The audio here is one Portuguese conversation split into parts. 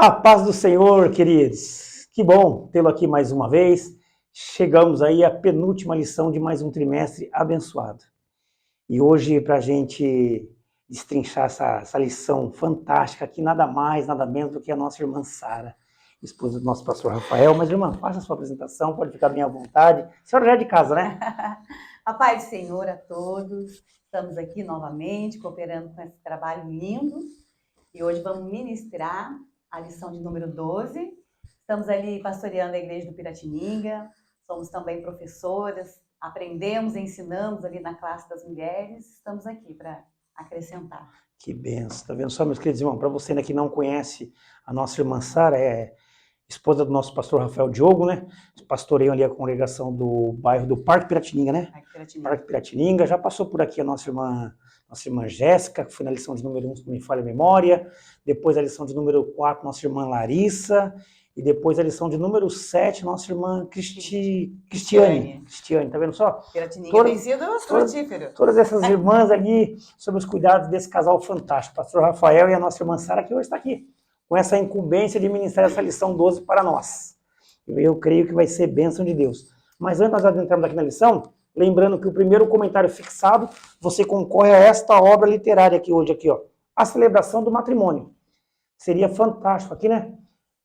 A paz do Senhor, queridos. Que bom tê-lo aqui mais uma vez. Chegamos aí à penúltima lição de mais um trimestre abençoado. E hoje, para a gente destrinchar essa lição fantástica aqui, nada mais, nada menos do que a nossa irmã Sara, esposa do nosso pastor Rafael. Mas, irmã, faça a sua apresentação, pode ficar bem à vontade. A senhora já é de casa, né? A paz do Senhor a todos. Estamos aqui novamente, cooperando com esse trabalho lindo. E hoje vamos ministrar a lição de número 12. Estamos ali pastoreando a igreja do Piratininga. Somos também professoras. Aprendemos, ensinamos ali na classe das mulheres. Estamos aqui para acrescentar. Que benção. Tá vendo só, meus queridos irmãos? Para você ainda que não conhece, a nossa irmã Sara é esposa do nosso pastor Rafael Diogo, né? Pastoreiam ali a congregação do bairro do Parque Piratininga, né? Parque Piratininga. Já passou por aqui a nossa irmã Jéssica, que foi na lição de número 1, se não me falha a memória. Depois a lição de número 4, nossa irmã Larissa. E depois a lição de número 7, nossa irmã Cristiane, tá vendo só? Piratininga tem sido frutífero. Todas essas irmãs ali, sob os cuidados desse casal fantástico, pastor Rafael e a nossa irmã Sara, que hoje está aqui, com essa incumbência de ministrar essa lição 12 para nós. Eu creio que vai ser bênção de Deus. Mas antes de nós adentrarmos aqui na lição, lembrando que o primeiro comentário fixado, você concorre a esta obra literária aqui hoje, aqui, ó, A Celebração do Matrimônio. Seria fantástico aqui, né?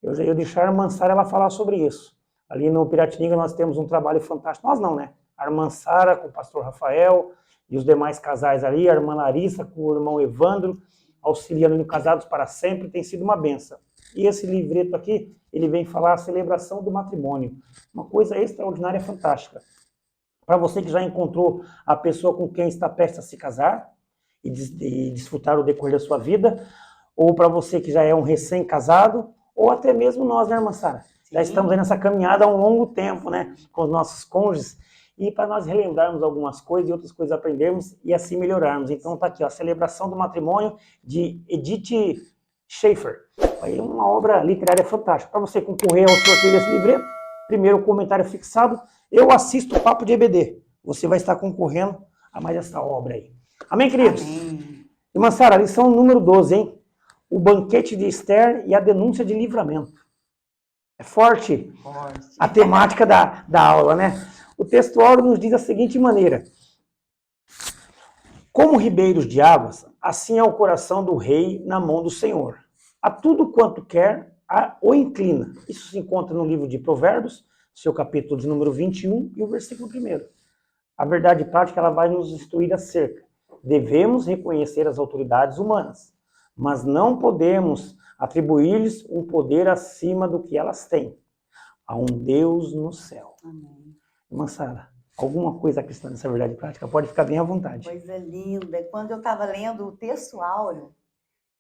Eu já ia deixar a irmã Sara ela falar sobre isso. Ali no Piratininga nós temos um trabalho fantástico. Nós não, né? A irmã Sara com o pastor Rafael e os demais casais ali, a irmã Larissa com o irmão Evandro, auxiliando no Casados para Sempre, tem sido uma benção. E esse livreto aqui, ele vem falar a celebração do matrimônio. Uma coisa extraordinária, fantástica. Para você que já encontrou a pessoa com quem está prestes a se casar e desfrutar o decorrer da sua vida, ou para você que já é um recém-casado, ou até mesmo nós, né, irmã Sara? Já estamos aí nessa caminhada há um longo tempo, né, com os nossos cônjuges, e para nós relembrarmos algumas coisas e outras coisas aprendermos e assim melhorarmos. Então tá aqui, ó, a Celebração do Matrimônio de Edith Schaefer. Aí uma obra literária fantástica. Para você concorrer ao sorteio desse livreto, primeiro comentário fixado, eu assisto o Papo de EBD. Você vai estar concorrendo a mais essa obra aí. Amém, queridos? Amém. Irmã Sara, lição número 12, hein? O banquete de Esther e a denúncia de livramento. É forte a temática da aula, né? O texto áureo nos diz da seguinte maneira: como ribeiros de águas, assim é o coração do rei na mão do Senhor. A tudo quanto quer, o inclina. Isso se encontra no livro de Provérbios, seu capítulo de número 21 e o versículo 1. A verdade prática ela vai nos instruir acerca. Devemos reconhecer as autoridades humanas, mas não podemos atribuir-lhes um poder acima do que elas têm. Há um Deus no céu. Amém. Irmã Sara, alguma coisa cristã nessa verdade prática? Pode ficar bem à vontade. Coisa linda. Quando eu estava lendo o texto áureo,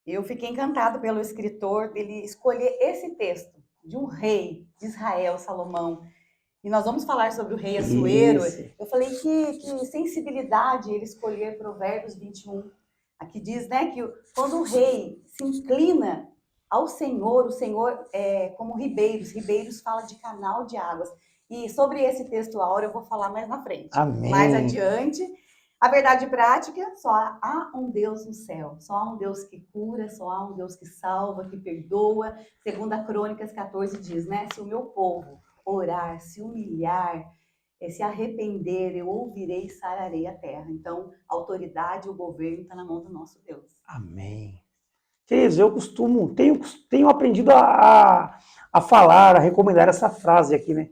eu fiquei encantada pelo escritor dele escolher esse texto de um rei de Israel, Salomão. E nós vamos falar sobre o rei Assuero. Eu falei que sensibilidade ele escolher Provérbios 21. Aqui diz, né, que quando o rei se inclina ao Senhor, o Senhor é como ribeiros. Ribeiros fala de canal de águas. E sobre esse texto áureo eu vou falar mais na frente. Amém. Mais adiante. A verdade prática, só há um Deus no céu. Só há um Deus que cura, só há um Deus que salva, que perdoa. Segundo a Crônicas 14 diz, né, se o meu povo orar, se humilhar, se arrepender, eu ouvirei e sararei a terra. Então, a autoridade, o governo está na mão do nosso Deus. Amém. Queridos, eu tenho aprendido a falar, a recomendar essa frase aqui, né?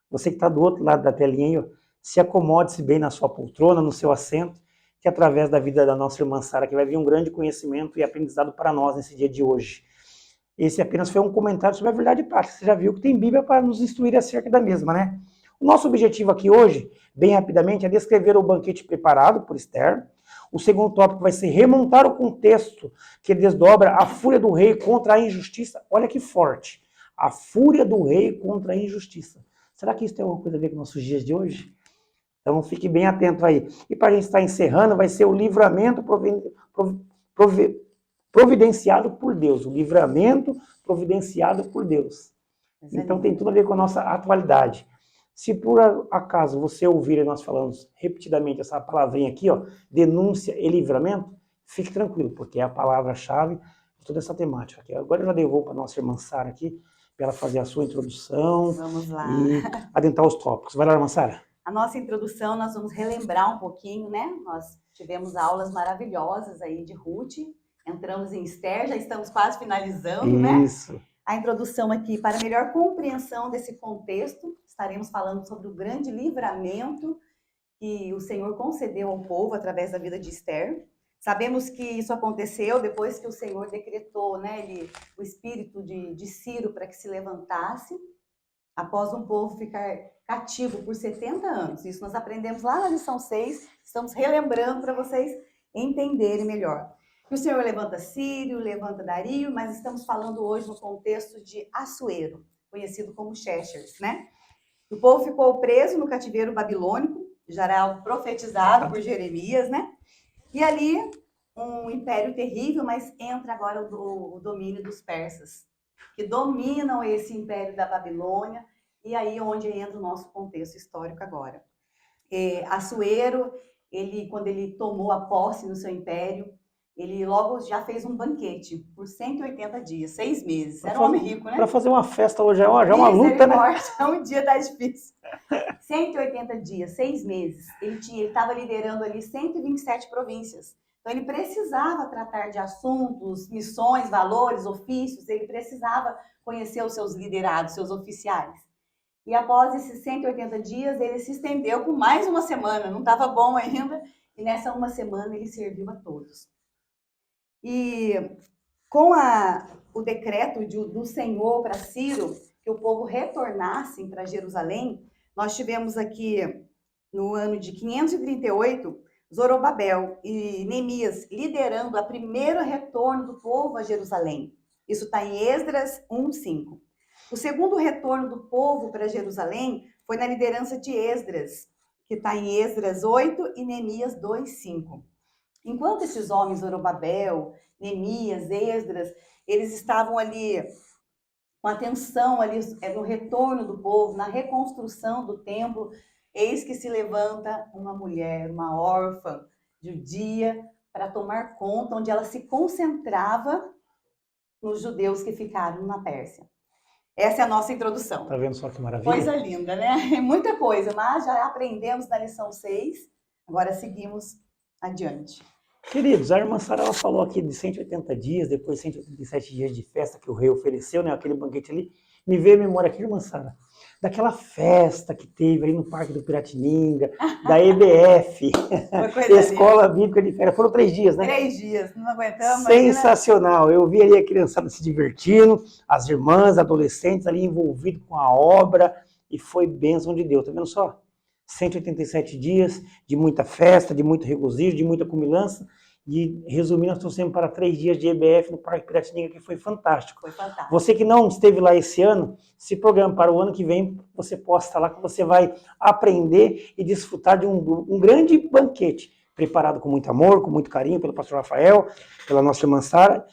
Você que está do outro lado da telinha aí, ó, se acomode-se bem na sua poltrona, no seu assento, que através da vida da nossa irmã Sara, que vai vir um grande conhecimento e aprendizado para nós nesse dia de hoje. Esse apenas foi um comentário sobre a verdade prática. Você já viu que tem Bíblia para nos instruir acerca da mesma, né? O nosso objetivo aqui hoje, bem rapidamente, é descrever o banquete preparado por Esther. O segundo tópico vai ser remontar o contexto que desdobra a fúria do rei contra a injustiça. Olha que forte. A fúria do rei contra a injustiça. Será que isso tem alguma coisa a ver com nossos dias de hoje? Então fique bem atento aí. E para a gente estar encerrando, vai ser o livramento providenciado por Deus. O livramento providenciado por Deus. Então tem tudo a ver com a nossa atualidade. Se por acaso você ouvir, e nós falamos repetidamente essa palavrinha aqui, ó, denúncia e livramento, fique tranquilo, porque é a palavra-chave toda essa temática aqui. Agora eu já devolvo para a nossa irmã Sara aqui, para ela fazer a sua introdução. Vamos lá. E adentrar os tópicos. Vai lá, irmã Sara. A nossa introdução, nós vamos relembrar um pouquinho, né? Nós tivemos aulas maravilhosas aí de Ruth, entramos em Esther, já estamos quase finalizando, né? Isso. A introdução aqui, para melhor compreensão desse contexto, estaremos falando sobre o grande livramento que o Senhor concedeu ao povo através da vida de Esther. Sabemos que isso aconteceu depois que o Senhor decretou, né, o espírito de Ciro para que se levantasse, após um povo ficar cativo por 70 anos. Isso nós aprendemos lá na lição 6, estamos relembrando para vocês entenderem melhor. E o Senhor levanta Ciro, levanta Dario, mas estamos falando hoje no contexto de Assuero, conhecido como Xerxes, né? O povo ficou preso no cativeiro babilônico, já era profetizado por Jeremias, né? E ali, um império terrível, mas entra agora o domínio dos persas, que dominam esse império da Babilônia, e aí onde entra o nosso contexto histórico agora. Assuero, quando ele tomou a posse no seu império, ele logo já fez um banquete por 180 dias, 6 meses. Era um homem rico, né? Para fazer uma festa hoje já é uma luta, né? Um dia tá difícil. 180 dias, 6 meses. Ele estava liderando ali 127 províncias. Então, ele precisava tratar de assuntos, missões, valores, ofícios. Ele precisava conhecer os seus liderados, seus oficiais. E após esses 180 dias, ele se estendeu por mais uma semana. Não estava bom ainda. E nessa uma semana, ele serviu a todos. E com o decreto do Senhor para Ciro, que o povo retornasse para Jerusalém, nós tivemos aqui, no ano de 538, Zorobabel e Neemias liderando o primeiro retorno do povo a Jerusalém. Isso está em Esdras 1:5. O segundo retorno do povo para Jerusalém foi na liderança de Esdras, que está em Esdras 8 e Neemias 2:5. Enquanto esses homens, Zorobabel, Neemias, Esdras, eles estavam ali com atenção ali no retorno do povo, na reconstrução do templo, eis que se levanta uma mulher, uma órfã judia, para tomar conta, onde ela se concentrava nos judeus que ficaram na Pérsia. Essa é a nossa introdução. Tá vendo só que maravilha? Coisa linda, né? É muita coisa, mas já aprendemos na lição 6, agora seguimos adiante. Queridos, a irmã Sara falou aqui de 180 dias, depois 187 dias de festa que o rei ofereceu, né? Aquele banquete ali. Me veio a memória aqui, irmã Sara, daquela festa que teve ali no Parque do Piratininga, da EBF, Escola Bíblica de Férias. Foram 3 dias, né? 3 dias, não aguentamos. Sensacional. Eu vi ali a criançada se divertindo, as irmãs, adolescentes ali envolvidos com a obra, e foi bênção de Deus. Tá vendo só? 187 dias de muita festa, de muito regozijo, de muita comilança. E, resumindo, nós trouxemos para 3 dias de EBF no Parque Piratininga, que foi fantástico. Foi fantástico. Você que não esteve lá esse ano, se programa para o ano que vem, você possa estar lá, que você vai aprender e desfrutar de um grande banquete, preparado com muito amor, com muito carinho, pelo pastor Rafael, pela nossa irmã Sara,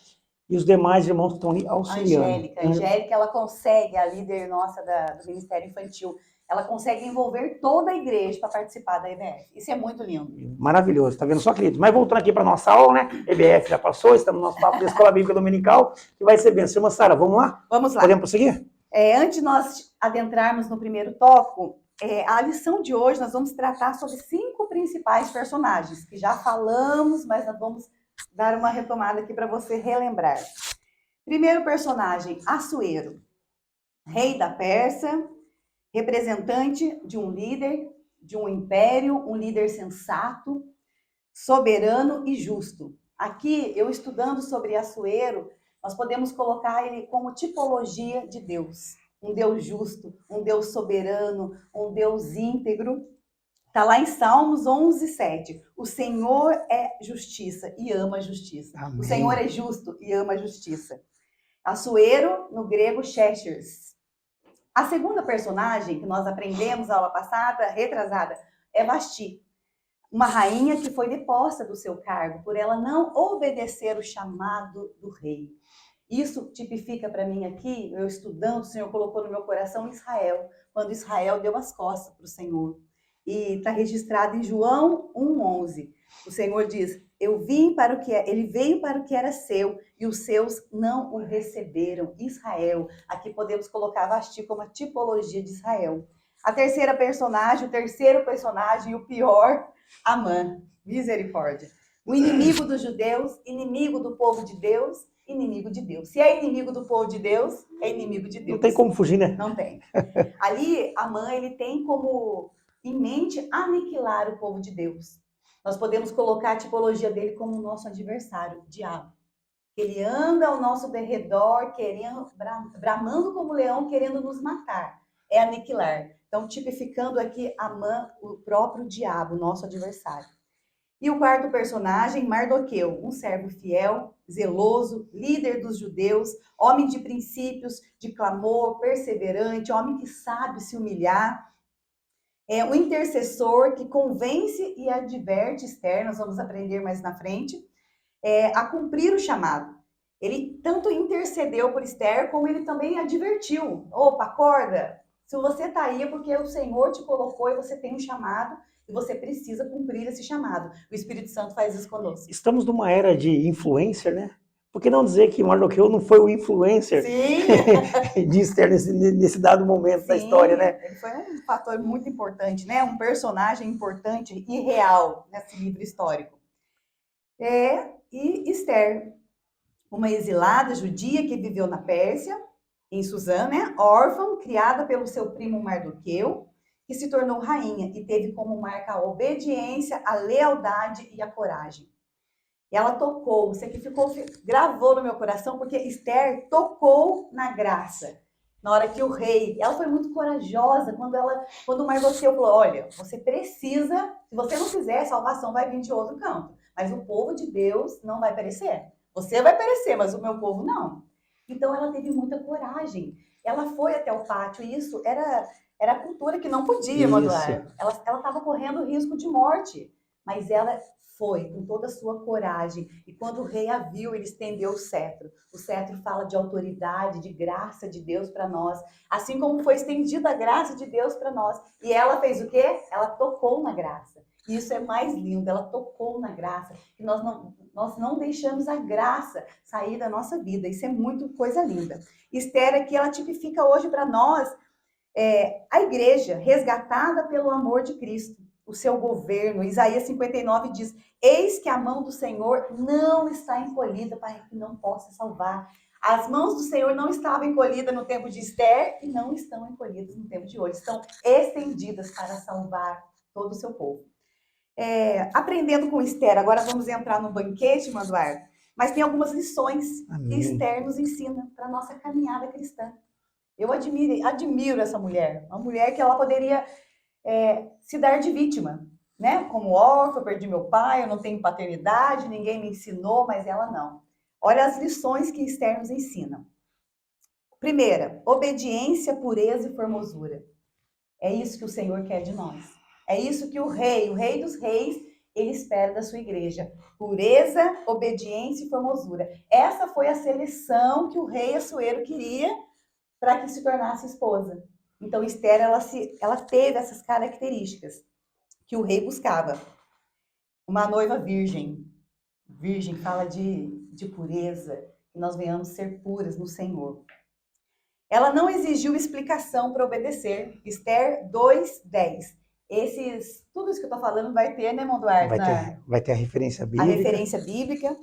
e os demais irmãos que estão ali auxiliando. A Angélica, ela consegue, a líder nossa do Ministério Infantil, ela consegue envolver toda a igreja para participar da EBF. Isso é muito lindo. Maravilhoso, tá vendo só, queridos? Mas voltando aqui para a nossa aula, né? EBF já passou, estamos no nosso papo da Escola Bíblica Dominical, que vai ser bem. Irmã Sara, vamos lá? Vamos lá. Podemos prosseguir? Antes de nós adentrarmos no primeiro tópico, a lição de hoje nós vamos tratar sobre 5 principais personagens, que já falamos, mas nós vamos dar uma retomada aqui para você relembrar. Primeiro personagem, Assuero, rei da Pérsia, representante de um líder, de um império, um líder sensato, soberano e justo. Aqui, eu estudando sobre Assuero, nós podemos colocar ele como tipologia de Deus. Um Deus justo, um Deus soberano, um Deus íntegro. Está lá em Salmos 11:7. O Senhor é justiça e ama a justiça. Amém. O Senhor é justo e ama a justiça. Assuero, no grego, Xerxes. A segunda personagem que nós aprendemos na aula passada, retrasada, é Vasti, uma rainha que foi deposta do seu cargo por ela não obedecer o chamado do rei. Isso tipifica para mim aqui, eu estudando, o Senhor colocou no meu coração Israel, quando Israel deu as costas para o Senhor. E está registrado em João 1:11. O Senhor diz, Ele veio para o que era seu e os seus não o receberam. Israel. Aqui podemos colocar Vasti como a tipologia de Israel. A terceira personagem, o terceiro personagem e o pior, Amã. Misericórdia. O inimigo dos judeus, inimigo do povo de Deus, inimigo de Deus. Se é inimigo do povo de Deus, é inimigo de Deus. Não tem como fugir, né? Não tem. Ali, Amã, ele tem como em mente aniquilar o povo de Deus. Nós podemos colocar a tipologia dele como o nosso adversário, o diabo. Ele anda ao nosso derredor, querendo, bramando como leão, querendo nos matar. É aniquilar. Então, tipificando aqui Amã, o próprio diabo, nosso adversário. E o quarto personagem, Mardoqueu, um servo fiel, zeloso, líder dos judeus, homem de princípios, de clamor, perseverante, homem que sabe se humilhar. É um intercessor que convence e adverte Esther, nós vamos aprender mais na frente, a cumprir o chamado. Ele tanto intercedeu por Esther, como ele também advertiu. Opa, acorda! Se você está aí é porque o Senhor te colocou e você tem um chamado e você precisa cumprir esse chamado. O Espírito Santo faz isso conosco. Estamos numa era de influencer, né? Por que não dizer que Mardoqueu não foi o influencer de Esther nesse dado momento da história, né? Ele foi um fator muito importante, né? Um personagem importante e real nesse livro histórico. E Esther, uma exilada judia que viveu na Pérsia, em Suzã, né? Órfã, criada pelo seu primo Mardoqueu, que se tornou rainha e teve como marca a obediência, a lealdade e a coragem. E ela tocou, isso aqui gravou no meu coração, porque Esther tocou na graça. Na hora que o rei, ela foi muito corajosa quando o Mardoqueu falou, olha, você precisa, se você não fizer, a salvação vai vir de outro canto. Mas o povo de Deus não vai perecer. Você vai perecer, mas o meu povo não. Então ela teve muita coragem. Ela foi até o pátio, e isso era a cultura que não podia, Manuel. Ela estava correndo risco de morte, mas ela foi com toda a sua coragem. E quando o rei a viu, ele estendeu o cetro. O cetro fala de autoridade, de graça de Deus para nós. Assim como foi estendida a graça de Deus para nós. E ela fez o quê? Ela tocou na graça. E isso é mais lindo, ela tocou na graça. E nós não deixamos a graça sair da nossa vida. Isso é muito coisa linda. Esther aqui, ela tipifica hoje para nós a igreja resgatada pelo amor de Cristo. O seu governo. Isaías 59 diz, eis que a mão do Senhor não está encolhida para que não possa salvar. As mãos do Senhor não estavam encolhidas no tempo de Esther e não estão encolhidas no tempo de hoje. Estão estendidas para salvar todo o seu povo. Aprendendo com Esther, agora vamos entrar no banquete, Manduar, mas tem algumas lições que Esther nos ensina para a nossa caminhada cristã. Eu admiro essa mulher, uma mulher que ela poderia se dar de vítima, né? Como órfã, eu perdi meu pai, eu não tenho paternidade, ninguém me ensinou, mas ela não. Olha as lições que Esther nos ensina. Primeira, obediência, pureza e formosura. É isso que o Senhor quer de nós. É isso que o rei dos reis, ele espera da sua igreja. Pureza, obediência e formosura. Essa foi a seleção que o rei Assuero queria para que se tornasse esposa. Então, Esther, ela teve essas características que o rei buscava. Uma noiva virgem. Virgem fala de pureza, que nós venhamos ser puras no Senhor. Ela não exigiu explicação para obedecer. Esther 2:10. Tudo isso que eu estou falando vai ter, né, Monduardo? Vai ter a referência bíblica. A referência bíblica.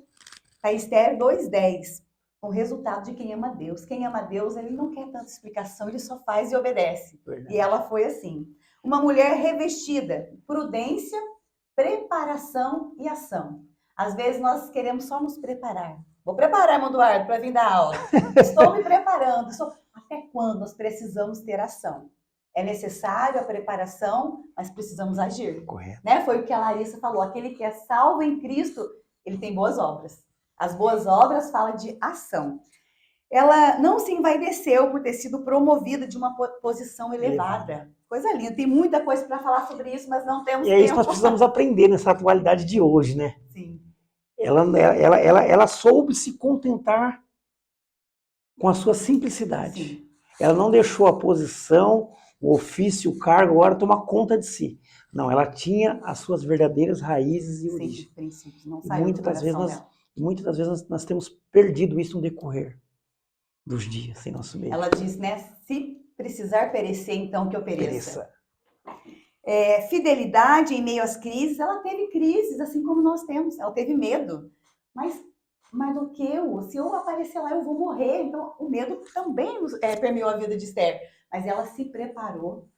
A Esther 2:10. O resultado de quem ama a Deus. Quem ama a Deus, ele não quer tanta explicação, ele só faz e obedece. Verdade. E ela foi assim. Uma mulher revestida, prudência, preparação e ação. Às vezes nós queremos só nos preparar. Vou preparar, irmão Eduardo, para vir dar aula. Estou me preparando. Até quando nós precisamos ter ação? É necessário a preparação, mas precisamos agir. Correto. Né? Foi o que a Larissa falou. Aquele que é salvo em Cristo, ele tem boas obras. As boas obras falam de ação. Ela não se envaideceu por ter sido promovida de uma posição elevada. Coisa linda. Tem muita coisa para falar sobre isso, mas não temos tempo. E é isso que nós precisamos aprender nessa atualidade de hoje, né? Sim. Ela soube se contentar com a sua simplicidade. Sim. Ela não deixou a posição, o ofício, o cargo, agora tomar conta de si. Não, ela tinha as suas verdadeiras raízes e Sim, origens. de princípios, não E saiu do muitas das vezes coração dela. muitas das vezes nós temos perdido isso no decorrer dos dias em nosso meio. Ela diz, né? Se precisar perecer, então que eu pereça. Fidelidade em meio às crises, ela teve crises, assim como nós temos. Ela teve medo. Mas mais do que se eu aparecer lá, eu vou morrer. Então, o medo também permeou a vida de Esther. Mas ela se preparou,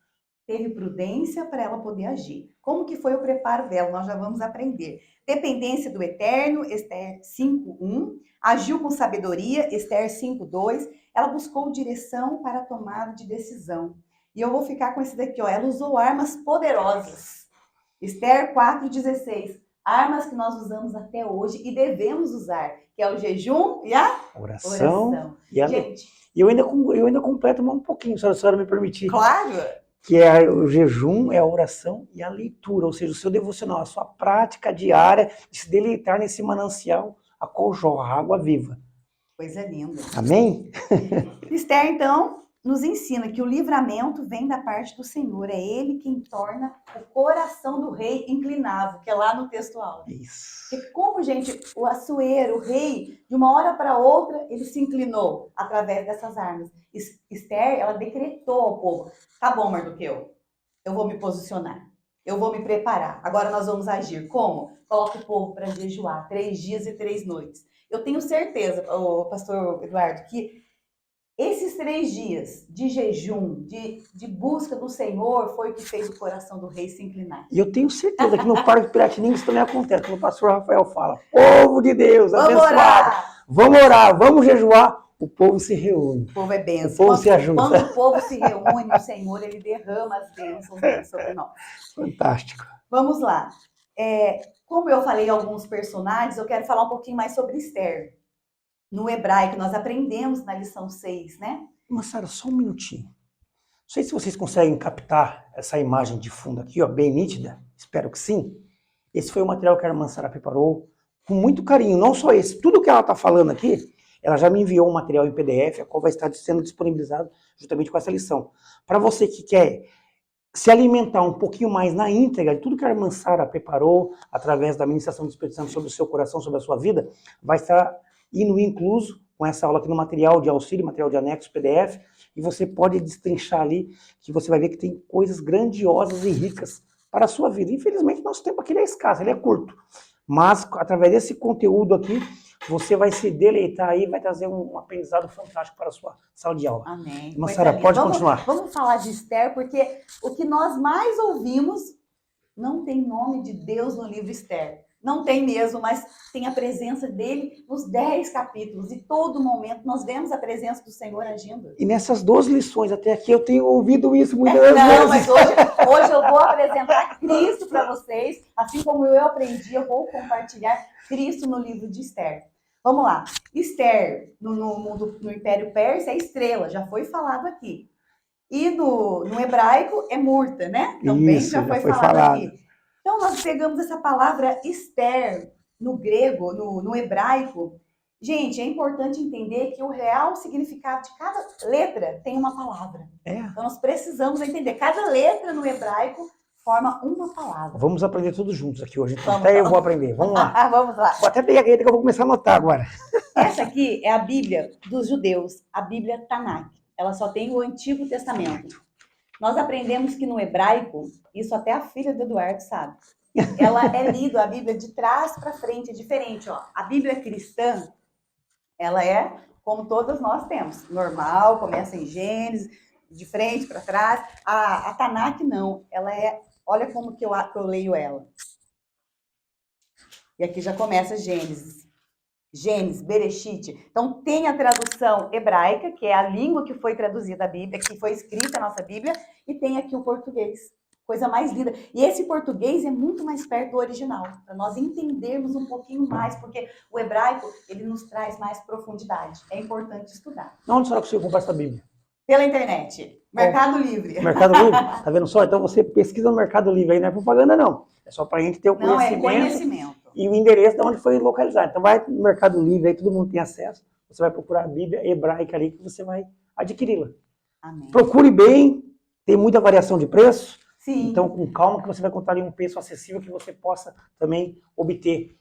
teve prudência para ela poder agir. Como que foi o preparo dela? Nós já vamos aprender. Dependência do Eterno, Esther 5:1. Agiu com sabedoria, Esther 5:2. Ela buscou direção para a tomada de decisão. E eu vou ficar com esse daqui, ó. Ela usou armas poderosas. Esther 4:16. Armas que nós usamos até hoje e devemos usar, que é o jejum e a oração. E Gente, eu ainda completo um pouquinho, se a senhora me permitir. claro. Que é o jejum, é a oração e a leitura, ou seja, o seu devocional, a sua prática diária de se deleitar nesse manancial a qual jorra água viva. Coisa linda. Amém? Esther, então, nos ensina que o livramento vem da parte do Senhor. É Ele quem torna o coração do rei inclinado, que é lá no texto áudio. Isso. Porque como, gente, o Assuero, o rei, de uma hora para outra, ele se inclinou através dessas armas. Esther, ela decretou ao povo, tá bom, Mardoqueu, eu vou me posicionar, eu vou me preparar. Agora nós vamos agir. Como? Coloca o povo para jejuar 3 dias e 3 noites. Eu tenho certeza, pastor Eduardo, que esses 3 dias de jejum, de busca do Senhor, foi o que fez o coração do rei se inclinar. E eu tenho certeza que no Parque Piratininga isso também acontece. Quando o pastor Rafael fala, povo de Deus, abençoado, vamos orar, vamos jejuar, o povo se reúne. O povo é bênção. O povo se ajuda. Quando o povo se reúne, o Senhor, ele derrama as bênçãos dele sobre nós. Fantástico. Vamos lá. Como eu falei alguns personagens, eu quero falar um pouquinho mais sobre Esther. No hebraico, nós aprendemos na lição 6, né? Mas, Sara, só um minutinho. Não sei se vocês conseguem captar essa imagem de fundo aqui, ó, bem nítida. Espero que sim. Esse foi o material que a irmã Sara preparou com muito carinho. Não só esse. Tudo que ela está falando aqui, ela já me enviou um material em PDF, a qual vai estar sendo disponibilizado justamente com essa lição. Para você que quer se alimentar um pouquinho mais na íntegra de tudo que a irmã Sara preparou, através da ministração do Espírito Santo sobre o seu coração, sobre a sua vida, vai estar indo incluso com essa aula aqui no material de auxílio, material de anexo, PDF, e você pode destrinchar ali, que você vai ver que tem coisas grandiosas e ricas para a sua vida. Infelizmente, nosso tempo aqui é escasso, ele é curto. Mas, através desse conteúdo aqui, você vai se deleitar aí, vai trazer um aprendizado fantástico para a sua sala de aula. Amém. Mas, Sara, pode continuar. Vamos falar de Esther, porque o que nós mais ouvimos, não tem nome de Deus no livro Esther. Não tem mesmo, mas tem a presença dele nos 10 capítulos. E todo momento nós vemos a presença do Senhor agindo. E nessas 12 lições até aqui eu tenho ouvido isso muitas vezes. Não, mas hoje eu vou apresentar Cristo para vocês. Assim como eu aprendi, eu vou compartilhar Cristo no livro de Esther. Vamos lá. Esther, no Império Persa, é estrela, já foi falado aqui. E no hebraico é Murta, né? Também Isso, já foi falado aqui. Então, nós pegamos essa palavra Esther no grego, no hebraico. Gente, é importante entender que o real significado de cada letra tem uma palavra. Então, nós precisamos entender. Cada letra no hebraico forma uma palavra. Vamos aprender todos juntos aqui hoje. Então, até eu vou aprender. Vamos lá. Vamos lá. Vou até pegar a caneta que eu vou começar a anotar agora. Essa aqui é a Bíblia dos judeus, a Bíblia Tanakh. Ela só tem o Antigo Testamento. Nós aprendemos que no hebraico, isso até a filha do Eduardo sabe, ela é lida, a Bíblia de trás para frente, é diferente. Ó. A Bíblia cristã, ela é como todas nós temos, normal, começa em Gênesis, de frente para trás. A Tanakh não, ela é, olha como que eu leio ela. E aqui já começa Gênesis, Bereshit. Então, tem a tradução hebraica, que é a língua que foi traduzida a Bíblia, que foi escrita a nossa Bíblia, e tem aqui o português. Coisa mais linda. E esse português é muito mais perto do original, para nós entendermos um pouquinho mais, porque o hebraico, ele nos traz mais profundidade. É importante estudar. Onde será que você comprar essa Bíblia? Pela internet. Mercado Livre. Mercado Livre? Tá vendo só? Então você pesquisa no Mercado Livre aí, não é propaganda não. É só pra gente ter o conhecimento. Não, é conhecimento. E o endereço de onde foi localizado. Então vai no Mercado Livre, aí todo mundo tem acesso. Você vai procurar a Bíblia hebraica ali que você vai adquiri-la. Amém. Procure bem, tem muita variação de preço. Sim. Então, com calma, que você vai encontrar ali um preço acessível que você possa também obter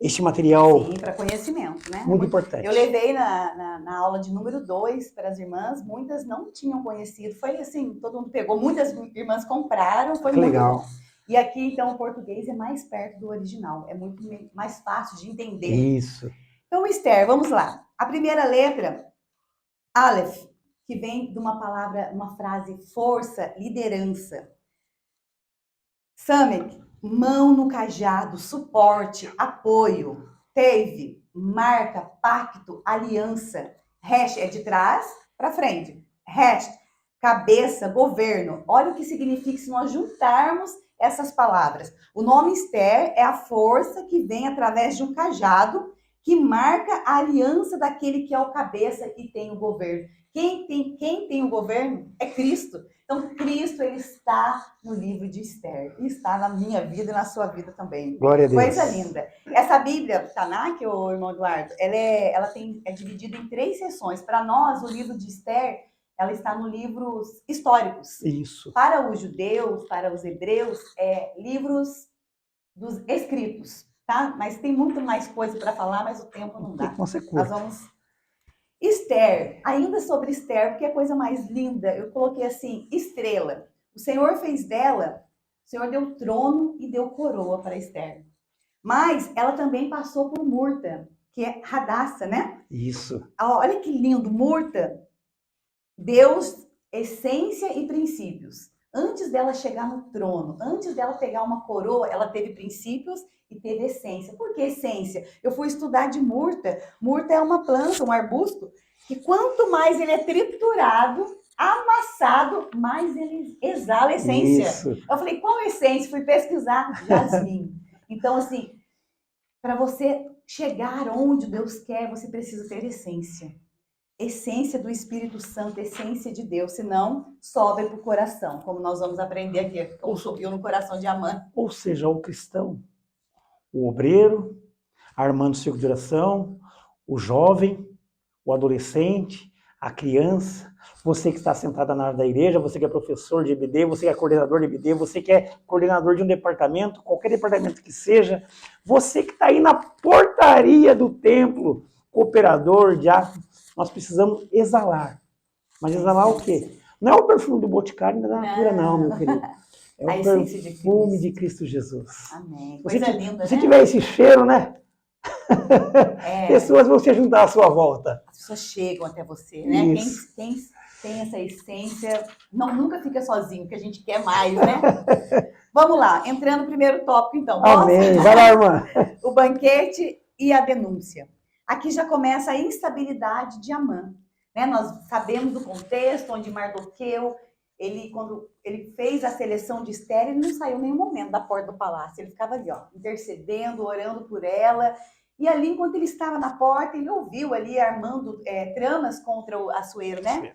este material. Sim, para conhecimento, né? Muito importante. Eu levei na aula de número 2 para as irmãs, muitas não tinham conhecido. Foi assim, todo mundo pegou, muitas irmãs compraram, foi Que muito legal. bom. E aqui, então, o português é mais perto do original, é muito mais fácil de entender. Isso. Então, Esther, vamos lá. A primeira letra, Aleph, que vem de uma palavra, uma frase, força, liderança. Samek, mão no cajado, suporte, apoio. Teve, marca, pacto, aliança. Resh é de trás para frente. Resh, cabeça, governo. Olha o que significa se nós juntarmos essas palavras. O nome Esther é a força que vem através de um cajado que marca a aliança daquele que é o cabeça e tem o governo. Quem tem o governo é Cristo. Então, Cristo, ele está no livro de Esther. E está na minha vida e na sua vida também. Glória a Deus. Coisa linda. Essa Bíblia, Tanakh, ô irmão Eduardo, ela é dividida em 3 seções. Para nós, o livro de Esther, ela está nos livros históricos. Isso. Para os judeus, para os hebreus, livros dos escritos, tá? Mas tem muito mais coisa para falar, mas o tempo não dá. Nós vamos... Esther, ainda sobre Esther, porque é a coisa mais linda, eu coloquei assim, estrela. O Senhor fez dela, o Senhor deu trono e deu coroa para Esther. Mas ela também passou por Murta, que é Radassa, né? Isso. Olha que lindo, Murta. Deus, essência e princípios. Antes dela chegar no trono, antes dela pegar uma coroa, ela teve princípios e teve essência. Por que essência? Eu fui estudar de murta. Murta é uma planta, um arbusto, que quanto mais ele é triturado, amassado, mais ele exala essência. Isso. Eu falei, qual essência? Fui pesquisar, jasmim. Então, assim, para você chegar onde Deus quer, você precisa ter essência. Essência do Espírito Santo, essência de Deus, senão sobe para o coração, como nós vamos aprender aqui, como subiu no coração de Amã. Ou seja, o cristão, o obreiro, armando o círculo de oração, o jovem, o adolescente, a criança, você que está sentada na área da igreja, você que é professor de EBD, você que é coordenador de EBD, você que é coordenador de um departamento, qualquer departamento que seja, você que está aí na portaria do templo, cooperador, diácono, nós precisamos exalar. Mas exalar o quê? Não é o perfume do Boticário da natura, não, meu querido. É o perfume de Cristo Jesus. Amém. Coisa linda, se né? tiver esse cheiro, né? Pessoas vão se juntar à sua volta. As pessoas chegam até você, né? Quem tem essa essência, nunca fica sozinho, porque a gente quer mais, né? Vamos lá, entrando no primeiro tópico, então. Amém. Vai lá, irmã. O banquete e a denúncia. Aqui já começa a instabilidade de Amã. Né? Nós sabemos do contexto onde Mardoqueu, quando ele fez a seleção de Esther, ele não saiu em nenhum momento da porta do palácio. Ele ficava ali, ó, intercedendo, orando por ela. E ali, enquanto ele estava na porta, ele ouviu ali armando tramas contra o Assuero, né?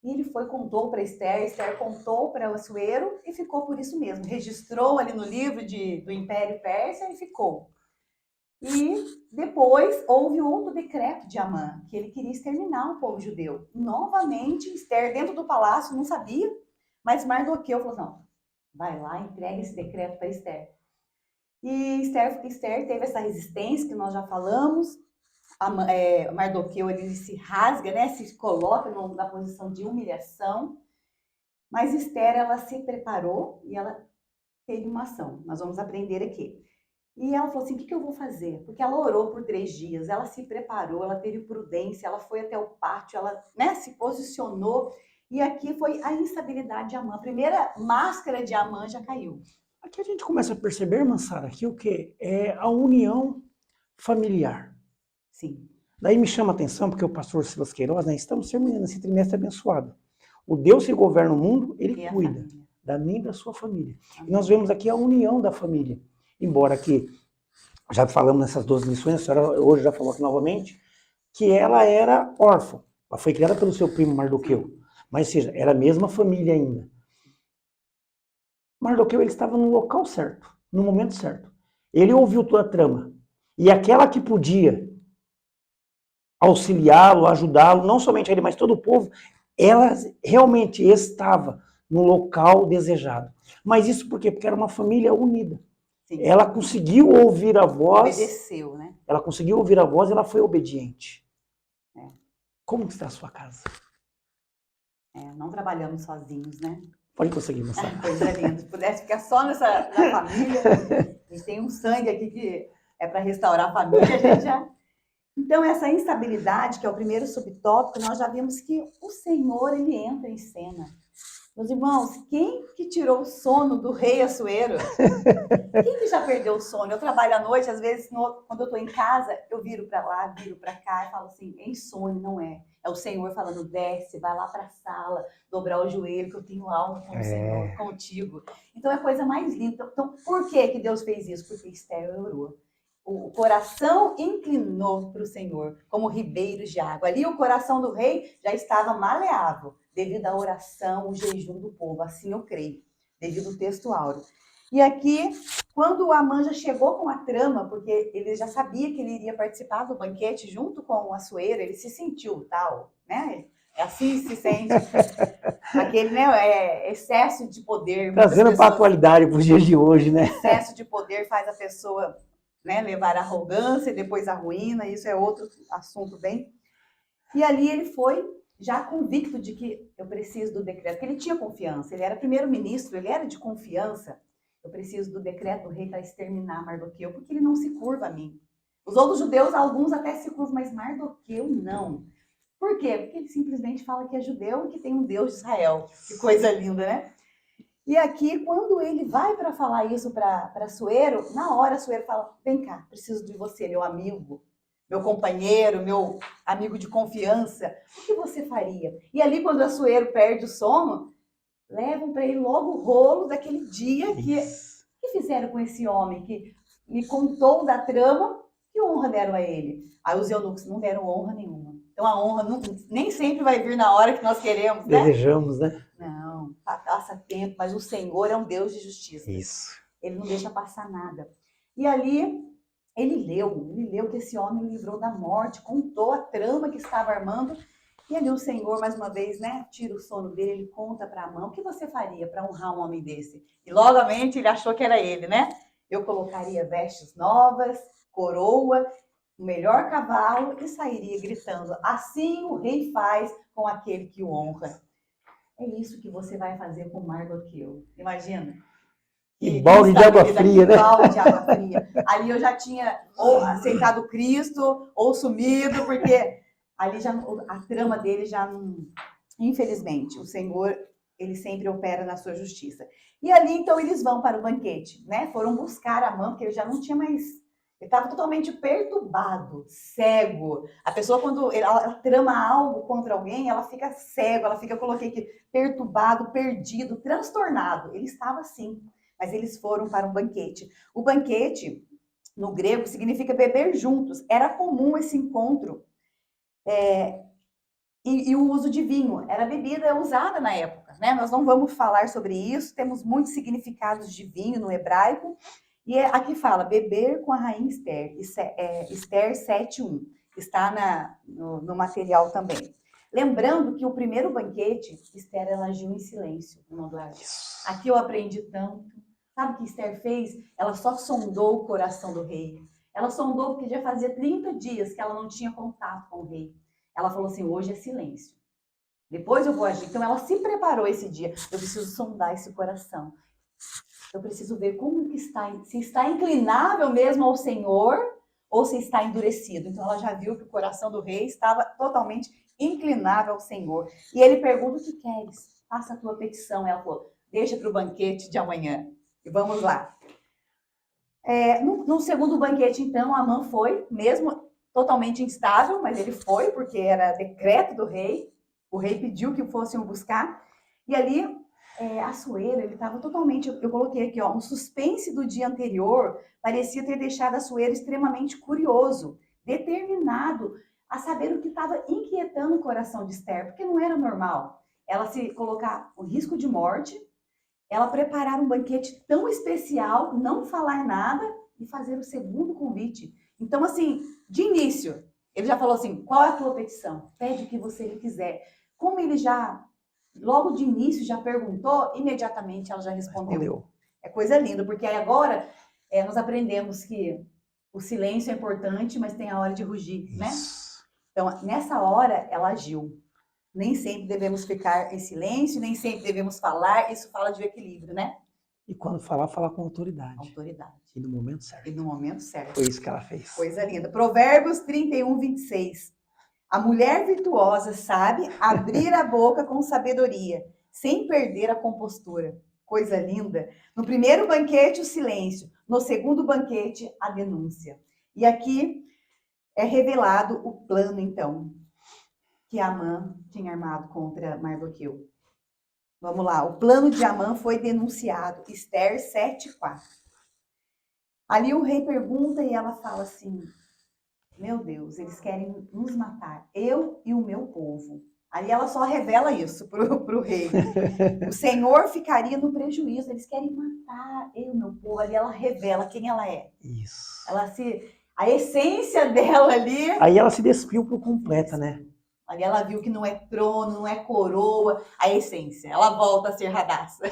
E ele contou para Esther, Esther contou para o Assuero e ficou por isso mesmo. Registrou ali no livro do Império Persa e ficou. E depois houve outro decreto de Amã, que ele queria exterminar o povo judeu. Novamente, Esther, dentro do palácio, não sabia, mas Mardoqueu falou, não, vai lá, entrega esse decreto para Esther. E Esther teve essa resistência, que nós já falamos. Mardoqueu, ele se rasga, né, se coloca na posição de humilhação. Mas Esther, ela se preparou e ela teve uma ação. Nós vamos aprender aqui. E ela falou assim, o que eu vou fazer? Porque ela orou por 3 dias, ela se preparou, ela teve prudência, ela foi até o pátio, ela, né, se posicionou. E aqui foi a instabilidade de Amã. A primeira máscara de Amã já caiu. Aqui a gente começa a perceber, irmã Sara, que o quê? É a união familiar. Sim. Daí me chama a atenção, porque o pastor Silas Queiroz, né, estamos terminando esse trimestre abençoado. O Deus que governa o mundo, ele cuida da minha e da sua família. Amém. E nós vemos aqui a união da família. Embora que, já falamos nessas 12 lições, a senhora hoje já falou aqui novamente, que ela era órfã. Ela foi criada pelo seu primo Mardoqueu. Mas, seja, era a mesma família ainda. Mardoqueu, ele estava no local certo, no momento certo. Ele ouviu toda a trama. E aquela que podia auxiliá-lo, ajudá-lo, não somente ele, mas todo o povo, ela realmente estava no local desejado. Mas isso por quê? Porque era uma família unida. Sim. Ela conseguiu ouvir a voz. Obedeceu, né? Ela conseguiu ouvir a voz e ela foi obediente. É. Como que está a sua casa? Não trabalhamos sozinhos, né? Pode conseguir, moçada. Coisa linda. Se pudesse ficar só na família, a gente tem um sangue aqui que é para restaurar a família, a gente já... Então, essa instabilidade, que é o primeiro subtópico, nós já vimos que o Senhor, ele entra em cena. Meus irmãos, quem que tirou o sono do rei Assuero? Quem que já perdeu o sono? Eu trabalho à noite, às vezes, quando eu estou em casa, eu viro para lá, viro para cá e falo assim, é insônia, não é? É o Senhor falando, desce, vai lá para a sala, dobrar o joelho, que eu tenho algo com o Senhor, contigo. Então, é a coisa mais linda. Então, por que Deus fez isso? Porque Esther orou. O coração inclinou para o Senhor, como ribeiros de água. Ali o coração do rei já estava maleável, devido à oração, o jejum do povo. Assim eu creio, devido ao texto áureo. E aqui, quando o Amã já chegou com a trama, porque ele já sabia que ele iria participar do banquete junto com o Assuero, ele se sentiu tal, né? Assim se sente. Aquele, né, excesso de poder. Trazendo para a atualidade, para os dias de hoje, né? Excesso de poder faz a pessoa, né, levar a arrogância e depois a ruína, isso é outro assunto bem. E ali ele foi já convicto de que eu preciso do decreto, porque ele tinha confiança, ele era primeiro-ministro, ele era de confiança. Eu preciso do decreto do rei para exterminar Mardoqueu, porque ele não se curva a mim. Os outros judeus, alguns até se curvam, mas Mardoqueu não. Por quê? Porque ele simplesmente fala que é judeu e que tem um Deus de Israel. Que coisa linda, né? E aqui, quando ele vai para falar isso para Assuero, na hora Assuero fala, vem cá, preciso de você, meu amigo, meu companheiro, meu amigo de confiança. O que você faria? E ali, quando Assuero perde o sono, levam para ele logo o rolo daquele dia que fizeram com esse homem, que me contou da trama, que honra deram a ele. Aí os eunucos não deram honra nenhuma. Então a honra nem sempre vai vir na hora que nós queremos, né? Desejamos, né? Não, passa tempo, mas o Senhor é um Deus de justiça. Isso. Ele não deixa passar nada. E ali, ele leu que esse homem o livrou da morte, contou a trama que estava armando. E ali o Senhor, mais uma vez, né, tira o sono dele, ele conta para Amã, o que você faria para honrar um homem desse? E logamente ele achou que era ele, né? Eu colocaria vestes novas, coroa, o melhor cavalo e sairia gritando, assim o rei faz com aquele que o honra. É isso que você vai fazer com Mardoqueu. Imagina. E balde de água fria, né? Balde de água fria. Ali eu já tinha ou aceitado Cristo ou sumido, porque ali já a trama dele já não... Infelizmente, o Senhor, ele sempre opera na sua justiça. E ali, então, eles vão para o banquete, né? Foram buscar Amã, porque ele já não tinha mais... Ele estava totalmente perturbado, cego. A pessoa, quando ela trama algo contra alguém, ela fica cego, ela fica, eu coloquei aqui, perturbado, perdido, transtornado. Ele estava assim, mas eles foram para um banquete. O banquete, no grego, significa beber juntos. Era comum esse encontro e o uso de vinho. Era bebida usada na época, né? Nós não vamos falar sobre isso, temos muitos significados de vinho no hebraico. E aqui fala, beber com a rainha Esther, Esther 7.1, está no material também. Lembrando que o primeiro banquete, Esther, ela agiu em silêncio. Aqui eu aprendi tanto. Sabe o que Esther fez? Ela só sondou o coração do rei. Ela sondou porque já fazia 30 dias que ela não tinha contato com o rei. Ela falou assim, hoje é silêncio. Depois eu vou agir. Então ela se preparou esse dia. Eu preciso sondar esse coração. Eu preciso ver como que está, se está inclinável mesmo ao Senhor ou se está endurecido. Então ela já viu que o coração do rei estava totalmente inclinável ao Senhor. E ele pergunta, o que queres? Faça a tua petição. Ela falou, deixa para o banquete de amanhã. E vamos lá. No segundo banquete, então, Amã foi, mesmo totalmente instável, mas ele foi, porque era decreto do rei. O rei pediu que fossem o buscar. E ali... Assuero, ele estava totalmente, eu coloquei aqui, ó, um suspense do dia anterior parecia ter deixado Assuero extremamente curioso, determinado a saber o que estava inquietando o coração de Esther, porque não era normal ela se colocar o risco de morte, ela preparar um banquete tão especial, não falar nada e fazer o segundo convite. Então, assim, de início, ele já falou assim, qual é a tua petição? Pede o que você lhe quiser. Como ele já logo de início já perguntou, imediatamente ela já respondeu. É coisa linda, porque aí agora nós aprendemos que o silêncio é importante, mas tem a hora de rugir, né? Então, nessa hora, ela agiu. Nem sempre devemos ficar em silêncio, nem sempre devemos falar, isso fala de equilíbrio, né? E quando falar, falar com autoridade. Autoridade. E no momento certo. E no momento certo. Foi isso que ela fez. Coisa linda. Provérbios 31, 26. A mulher virtuosa sabe abrir a boca com sabedoria, sem perder a compostura. Coisa linda. No primeiro banquete, o silêncio. No segundo banquete, a denúncia. E aqui é revelado o plano, então, que Amã tinha armado contra Mardoqueu. Vamos lá. O plano de Amã foi denunciado. Esther 7:4. Ali o rei pergunta e ela fala assim: meu Deus, eles querem nos matar, eu e o meu povo. Aí ela só revela isso pro rei. O Senhor ficaria no prejuízo, eles querem matar eu e o meu povo. Ali ela revela quem ela é. Isso. A essência dela ali... Aí ela se despiu por completa, né? Ali ela viu que não é trono, não é coroa, a essência. Ela volta a ser Radassa.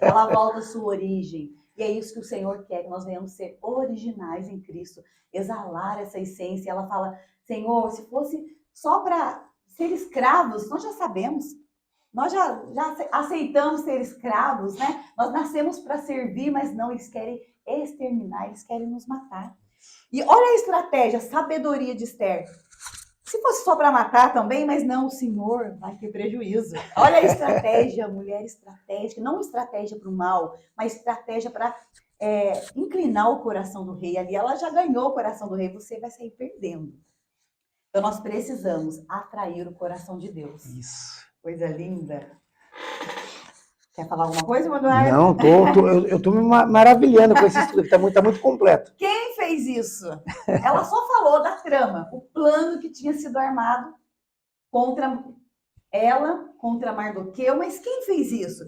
Ela volta à sua origem. E é isso que o Senhor quer, que nós venhamos ser originais em Cristo, exalar essa essência. Ela fala: Senhor, se fosse só para ser escravos, nós já sabemos. Nós já aceitamos ser escravos, né? Nós nascemos para servir, mas não, eles querem exterminar, eles querem nos matar. E olha a estratégia, a sabedoria de Esther. Se fosse só para matar também, mas não, o Senhor vai ter prejuízo. Olha a estratégia, mulher estratégica, não estratégia para o mal, mas estratégia para inclinar o coração do rei. Ali ela já ganhou o coração do rei, você vai sair perdendo. Então nós precisamos atrair o coração de Deus. Isso. Coisa linda. Quer falar alguma coisa, Manuel? Não, eu tô me maravilhando com esse estudo, que tá muito completo. Quem fez isso? Ela só falou da trama, o plano que tinha sido armado contra ela, contra Mardoqueu, mas quem fez isso?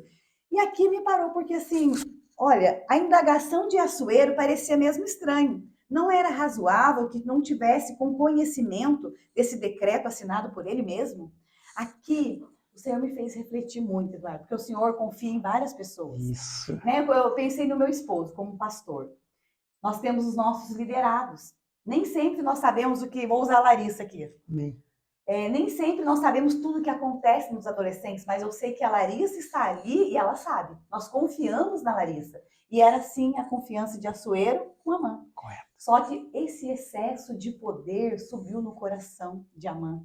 E aqui me parou, porque assim, olha, a indagação de Assuero parecia mesmo estranho. Não era razoável que não tivesse com conhecimento desse decreto assinado por ele mesmo? Aqui, o Senhor me fez refletir muito, Eduardo, porque o Senhor confia em várias pessoas. Isso. Né? Eu pensei no meu esposo, como pastor. Nós temos os nossos liderados. Nem sempre nós sabemos o que... Vou usar a Larissa aqui. Nem sempre nós sabemos tudo o que acontece nos adolescentes, mas eu sei que a Larissa está ali e ela sabe. Nós confiamos na Larissa. E era, sim, a confiança de Assuero com Amã. Correto. Só que esse excesso de poder subiu no coração de Amã.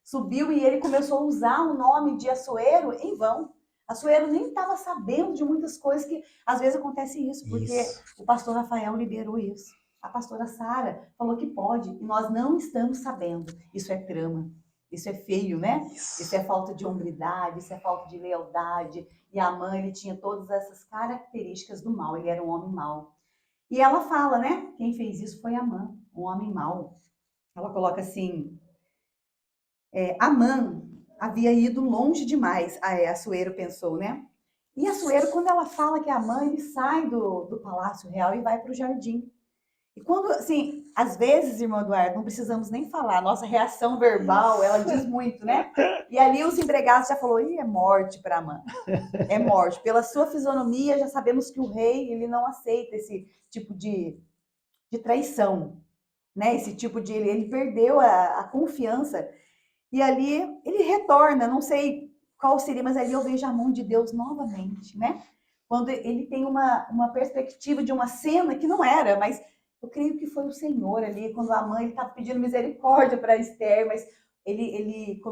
Subiu e ele começou a usar o nome de Assuero em vão. Assuero nem estava sabendo de muitas coisas que às vezes acontece isso, porque o pastor Rafael liberou isso. A pastora Sara falou que pode, e nós não estamos sabendo. Isso é trama, isso é feio, né? Isso é falta de hombridade, isso é falta de lealdade. E Amã, ele tinha todas essas características do mal, ele era um homem mau. E ela fala, né? Quem fez isso foi Amã, um homem mau. Ela coloca assim... Amã havia ido longe demais, Assuero pensou, né? E Assuero, quando ela fala que Amã, ele sai do Palácio Real e vai para o jardim. E quando, assim, às vezes, irmão Eduardo, não precisamos nem falar, nossa reação verbal, ela diz muito, né? E ali os empregados já falaram: é morte para Amã, é morte. Pela sua fisionomia, já sabemos que o rei, ele não aceita esse tipo de traição, né? Esse tipo de... Ele perdeu a confiança. E ali ele retorna, não sei qual seria, mas ali eu vejo a mão de Deus novamente, né? Quando ele tem uma perspectiva de uma cena que não era, mas eu creio que foi o Senhor ali, quando a mãe estava pedindo misericórdia para Esther, mas ele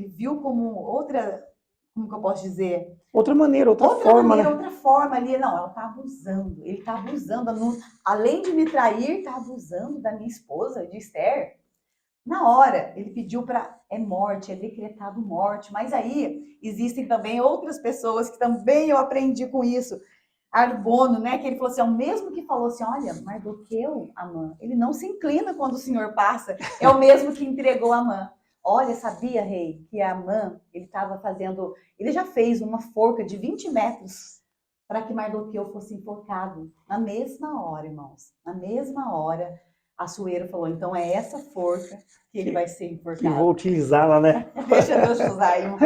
viu como outra, como que eu posso dizer? Outra maneira, outra forma, né? Outra forma ali. Não, ela está abusando, ele está abusando, além de me trair, está abusando da minha esposa, de Esther. Na hora, ele pediu para... É morte, é decretado morte. Mas aí, existem também outras pessoas que também eu aprendi com isso. Arbono, né? Que ele falou assim, é o mesmo que falou assim, olha, Mardoqueu, Amã, ele não se inclina quando o Senhor passa. É o mesmo que entregou Amã. Olha, sabia, rei, que Amã, ele estava fazendo... Ele já fez uma forca de 20 metros para que Mardoqueu fosse enforcado. Na mesma hora, irmãos. Na mesma hora... Assuero falou, então é essa forca que ele vai ser enforcado. Que vou utilizá-la, né? Deixa Deus te usar, irmão.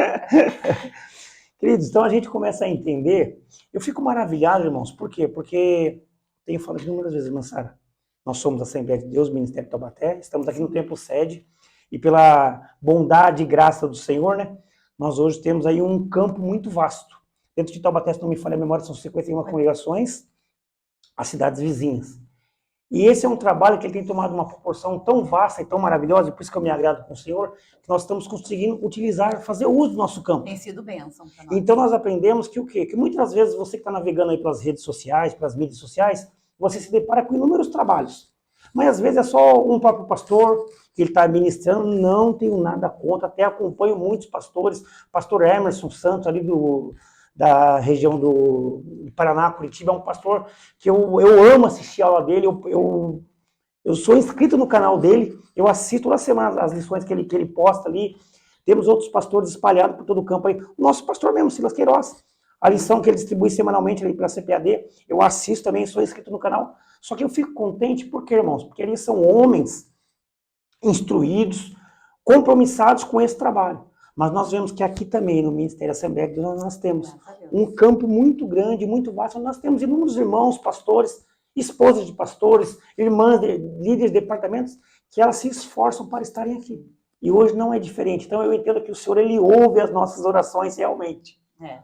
Queridos, então a gente começa a entender. Eu fico maravilhado, irmãos. Por quê? Porque tenho falado inúmeras vezes, irmã Sara. Nós somos a Assembleia de Deus, Ministério de Taubaté. Estamos aqui no Templo Sede. E pela bondade e graça do Senhor, né? Nós hoje temos aí um campo muito vasto. Dentro de Taubaté, se não me falha a memória, são 51 congregações, as cidades vizinhas. E esse é um trabalho que ele tem tomado uma proporção tão vasta e tão maravilhosa, e por isso que eu me agrado com o Senhor, que nós estamos conseguindo utilizar, fazer uso do nosso campo. Tem sido bênção para nós. Então nós aprendemos que o quê? Que muitas vezes você que está navegando aí pelas redes sociais, pelas mídias sociais, você se depara com inúmeros trabalhos. Mas às vezes é só um próprio pastor que ele está ministrando, não tenho nada contra, até acompanho muitos pastores, pastor Emerson Santos ali da região do Paraná, Curitiba, é um pastor que eu amo assistir a aula dele, eu sou inscrito no canal dele, eu assisto toda semana as lições que ele posta ali. Temos outros pastores espalhados por todo o campo aí. O nosso pastor mesmo, Silas Queiroz, a lição que ele distribui semanalmente ali pela CPAD, eu assisto também, sou inscrito no canal. Só que eu fico contente, por quê, irmãos? Porque eles são homens instruídos, compromissados com esse trabalho. Mas nós vemos que aqui também, no Ministério Assembleia de Deus, nós temos um campo muito grande, muito vasto. Nós temos inúmeros irmãos, pastores, esposas de pastores, irmãs, líderes de departamentos, que elas se esforçam para estarem aqui. E hoje não é diferente. Então eu entendo que o Senhor, ele ouve as nossas orações realmente. É.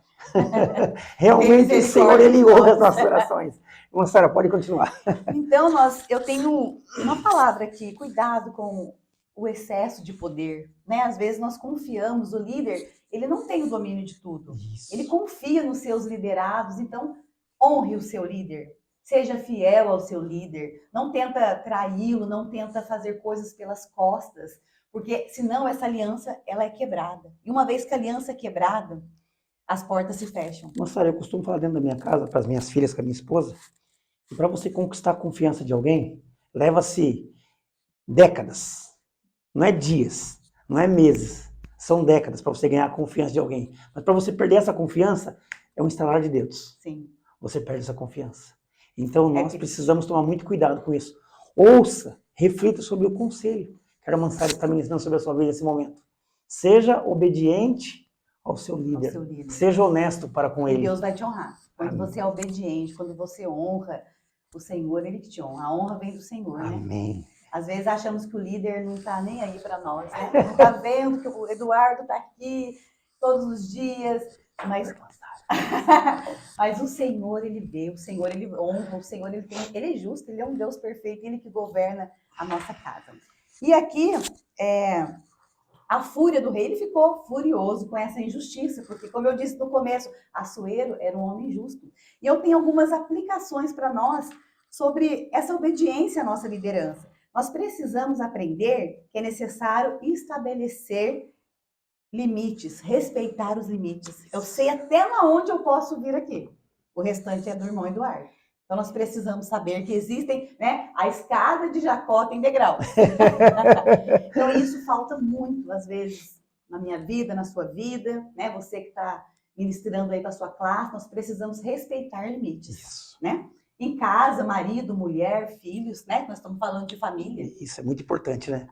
Realmente o Senhor, ele ouve as nossas orações. Irmã Sara, pode continuar. Então, eu tenho uma palavra aqui, cuidado com o excesso de poder, né? Às vezes nós confiamos, o líder, ele não tem o domínio de tudo. Isso. Ele confia nos seus liderados, então honre o seu líder. Seja fiel ao seu líder. Não tenta traí-lo, não tenta fazer coisas pelas costas, porque senão essa aliança, ela é quebrada. E uma vez que a aliança é quebrada, as portas se fecham. Irmã Sara, eu costumo falar dentro da minha casa, para as minhas filhas, com a minha esposa, que para você conquistar a confiança de alguém, leva-se décadas. Não é dias, não é meses, são décadas para você ganhar a confiança de alguém. Mas para você perder essa confiança, é um instalar de dedos. Sim. Você perde essa confiança. Então nós precisamos tomar muito cuidado com isso. Ouça, reflita sobre o conselho que a irmã Sara está ministrando sobre a sua vida nesse momento. Seja obediente ao seu líder. Seja honesto para com ele. E Deus vai te honrar. Quando você é obediente, quando você honra o Senhor, ele que te honra. A honra vem do Senhor, né? Amém. Às vezes achamos que o líder não está nem aí para nós, né? Não está vendo que o Eduardo está aqui todos os dias, mas o Senhor, ele vê, o Senhor, ele honra, o Senhor, ele é justo, ele é um Deus perfeito, ele que governa a nossa casa. E aqui, a fúria do rei, ele ficou furioso com essa injustiça, porque, como eu disse no começo, Assuero era um homem justo. E eu tenho algumas aplicações para nós sobre essa obediência à nossa liderança. Nós precisamos aprender que é necessário estabelecer limites, respeitar os limites. Eu sei até onde eu posso vir aqui. O restante é do irmão Eduardo. Então, nós precisamos saber que existem, né? A escada de Jacó tem degraus. Então, isso falta muito, às vezes, na minha vida, na sua vida, né? Você que está ministrando aí para a sua classe, nós precisamos respeitar limites, Isso. né? Em casa, marido, mulher, filhos, né? Nós estamos falando de família. Isso é muito importante, né?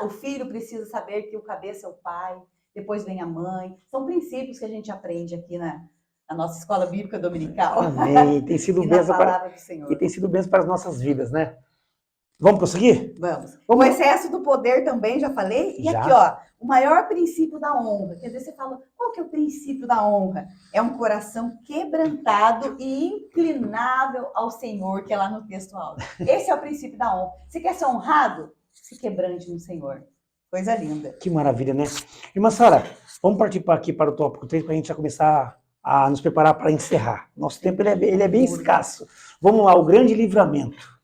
O filho precisa saber que o cabeça é o pai, depois vem a mãe. São princípios que a gente aprende aqui na nossa escola bíblica dominical. Amém. Tem sido bênção do tem sido bênção para as nossas vidas, né? Vamos prosseguir? Vamos. O excesso do poder também, já falei. E aqui, ó, o maior princípio da honra. Quer dizer, você fala, qual que é o princípio da honra? É um coração quebrantado e inclinável ao Senhor, que é lá no texto alto. Esse é o princípio da honra. Você quer ser honrado? Se quebrante no Senhor. Coisa linda. Que maravilha, né? Irmã Sara, vamos partir aqui para o tópico 3 para a gente já começar a nos preparar para encerrar. Nosso tempo ele é bem escasso. Vamos lá, o grande livramento.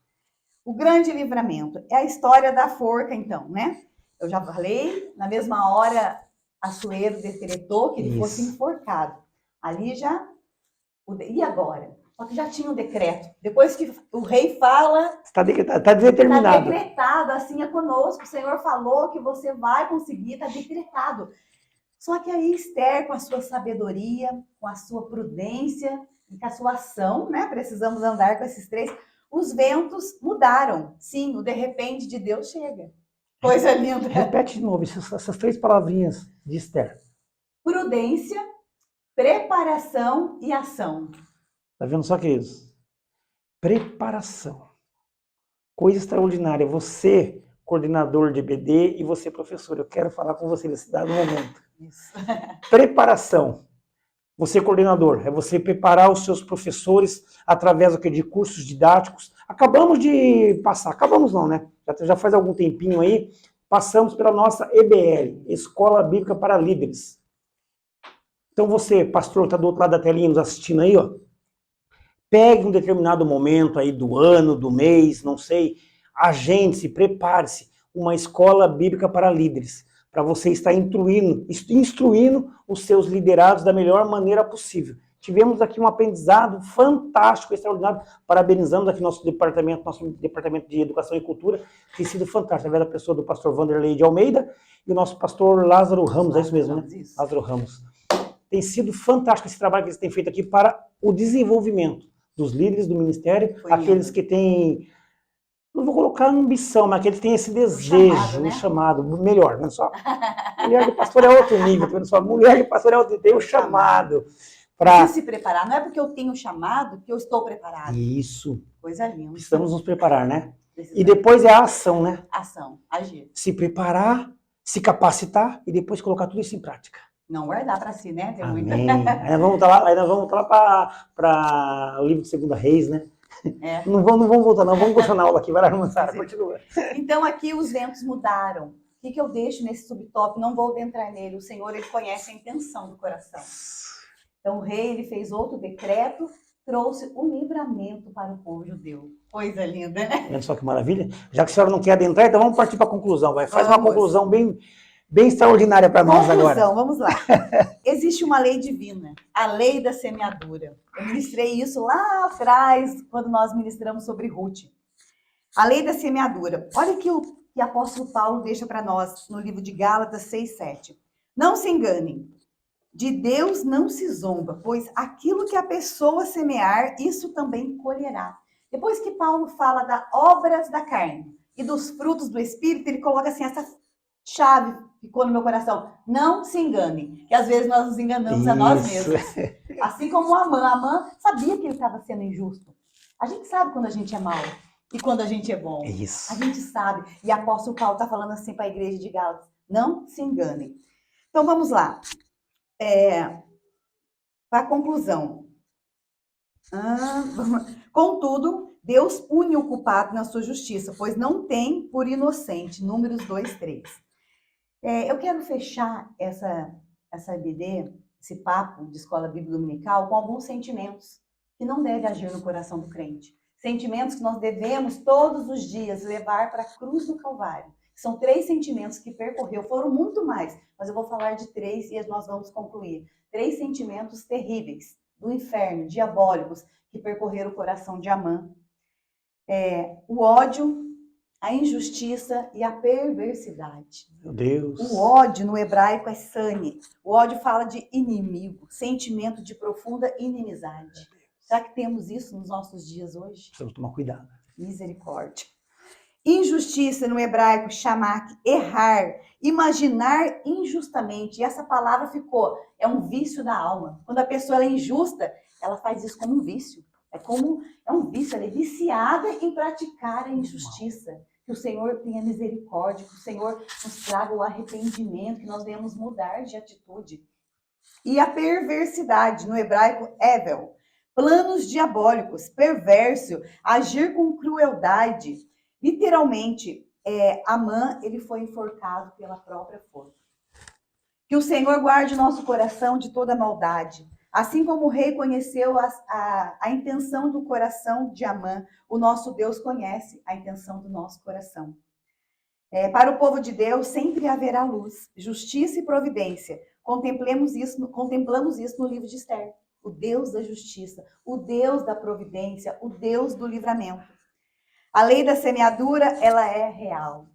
O grande livramento é a história da forca, então, né? Eu já falei, na mesma hora, Assuero decretou que ele fosse enforcado. Ali já... E agora? Só que já tinha um decreto. Depois que o rei fala... Está determinado. Está decretado, assim é conosco. O Senhor falou que você vai conseguir, está decretado. Só que aí Esther, com a sua sabedoria, com a sua prudência e com a sua ação, né? Precisamos andar com esses três... Os ventos mudaram. Sim, o de repente de Deus chega. Coisa linda. Repete de novo essas 3 palavrinhas de Esther. Prudência, preparação e ação. Tá vendo só, queridos? Preparação. Coisa extraordinária. Você, coordenador de EBD, e você, professor. Eu quero falar com você nesse dado momento. Isso. Preparação. Você, coordenador, é você preparar os seus professores através de cursos didáticos. Acabamos de passar, acabamos não, né? Já faz algum tempinho aí, passamos pela nossa EBL, Escola Bíblica para Líderes. Então você, pastor, está do outro lado da telinha nos assistindo aí, ó. Pegue um determinado momento aí do ano, do mês, não sei, agende-se, prepare-se, uma escola bíblica para líderes, para você estar instruindo os seus liderados da melhor maneira possível. Tivemos aqui um aprendizado fantástico, extraordinário. Parabenizamos aqui nosso departamento de Educação e Cultura, tem sido fantástico, através da pessoa do pastor Vanderlei de Almeida e o nosso pastor Lázaro Ramos, é isso mesmo, né? Isso. Lázaro Ramos. Tem sido fantástico esse trabalho que eles têm feito aqui para o desenvolvimento dos líderes do ministério, aqueles que têm, não vou colocar ambição, mas aqueles que têm esse desejo, um chamado, melhor, não é só. Mulher de pastor é outro nível, tá vendo só? Mulher de pastor é outro nível, tem um chamado. Para se preparar, não é porque eu tenho chamado que eu estou preparado. Isso. Coisa linda. Precisamos nos preparar, né? E depois é a ação, né? Ação, agir. Se preparar, se capacitar e depois colocar tudo isso em prática. Não guardar para si, né? Tem Amém. muita... Aí nós vamos voltar lá para o livro de 2 Reis, né? É. Não vamos voltar, não. Vamos continuar a aula aqui. Vai lá, Mansara, continua. Então, aqui os ventos mudaram. O que eu deixo nesse subtópico? Não vou adentrar nele. O Senhor, ele conhece a intenção do coração. Então, o rei, ele fez outro decreto, trouxe o livramento para o povo judeu. Coisa linda, né? Olha só que maravilha. Já que a senhora não quer adentrar, então vamos partir para a conclusão. Vai. Faz uma conclusão bem extraordinária para nós agora. Conclusão, vamos lá. Existe uma lei divina, a lei da semeadura. Eu ministrei isso lá atrás, quando nós ministramos sobre Ruth. A lei da semeadura. Olha o que o apóstolo Paulo deixa para nós no livro de Gálatas 6:7. Não se enganem, de Deus não se zomba, pois aquilo que a pessoa semear, isso também colherá. Depois que Paulo fala das obras da carne e dos frutos do Espírito, ele coloca assim, essa chave ficou no meu coração. Não se engane, que às vezes nós nos enganamos a nós mesmos. Assim como Amã sabia que ele estava sendo injusto. A gente sabe quando a gente é mau e quando a gente é bom. Isso. A gente sabe. E o apóstolo Paulo está falando assim para a igreja de Gálatas. Não se enganem. Então vamos lá. Para a conclusão. Contudo, Deus pune o culpado na sua justiça, pois não tem por inocente. Números 2:3. Eu quero fechar essa EBD, esse papo de escola bíblica dominical, com alguns sentimentos que não devem agir no coração do crente. Sentimentos que nós devemos todos os dias levar para a cruz do Calvário. São 3 sentimentos que percorreu, foram muito mais, mas eu vou falar de 3 e nós vamos concluir. 3 sentimentos terríveis do inferno, diabólicos, que percorreram o coração de Amã. O ódio, a injustiça e a perversidade. Meu Deus. O ódio no hebraico é sane. O ódio fala de inimigo, sentimento de profunda inimizade. Será que temos isso nos nossos dias hoje? Precisamos tomar cuidado. Misericórdia. Injustiça no hebraico, shamak, errar, imaginar injustamente. E essa palavra é um vício da alma. Quando a pessoa é injusta, ela faz isso como um vício. É um vício, ela é viciada em praticar a injustiça. Que o Senhor tenha misericórdia, que o Senhor nos traga o arrependimento, que nós venhamos mudar de atitude. E a perversidade, no hebraico, evel, planos diabólicos, perverso, agir com crueldade. Literalmente, Amã, ele foi enforcado pela própria força. Que o Senhor guarde nosso coração de toda maldade. Assim como o rei conheceu a intenção do coração de Amã, o nosso Deus conhece a intenção do nosso coração. Para o povo de Deus sempre haverá luz, justiça e providência. Contemplamos isso no livro de Esther. O Deus da justiça, o Deus da providência, o Deus do livramento. A lei da semeadura, ela é real.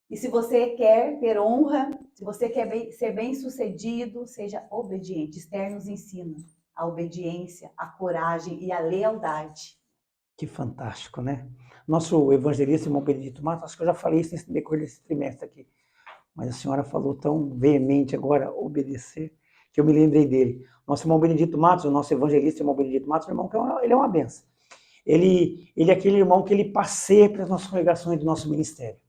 E se você quer ter honra, se você quer ser bem-sucedido, seja obediente. Esther nos ensina a obediência, a coragem e a lealdade. Que fantástico, né? Nosso evangelista, irmão Benedito Matos, acho que eu já falei isso nesse decorrer desse trimestre aqui, mas a senhora falou tão veemente agora, obedecer, que eu me lembrei dele. Nosso irmão Benedito Matos, o nosso evangelista, irmão Benedito Matos, irmão, que ele é uma benção. Ele é aquele irmão que ele passeia pelas nossas congregações do nosso ministério.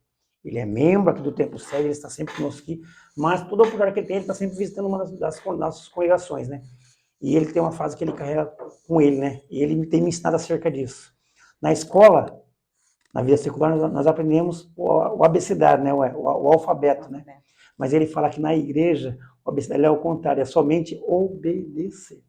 Ele é membro aqui do Templo Sede, ele está sempre conosco aqui, mas toda oportunidade que ele tem, ele está sempre visitando uma das nossas congregações, né? E ele tem uma fase que ele carrega com ele, né? E ele tem me ensinado acerca disso. Na escola, na vida secular, nós aprendemos o abecedário, né? O alfabeto, né? Mas ele fala que na igreja, o abecedário é o contrário, é somente obedecer.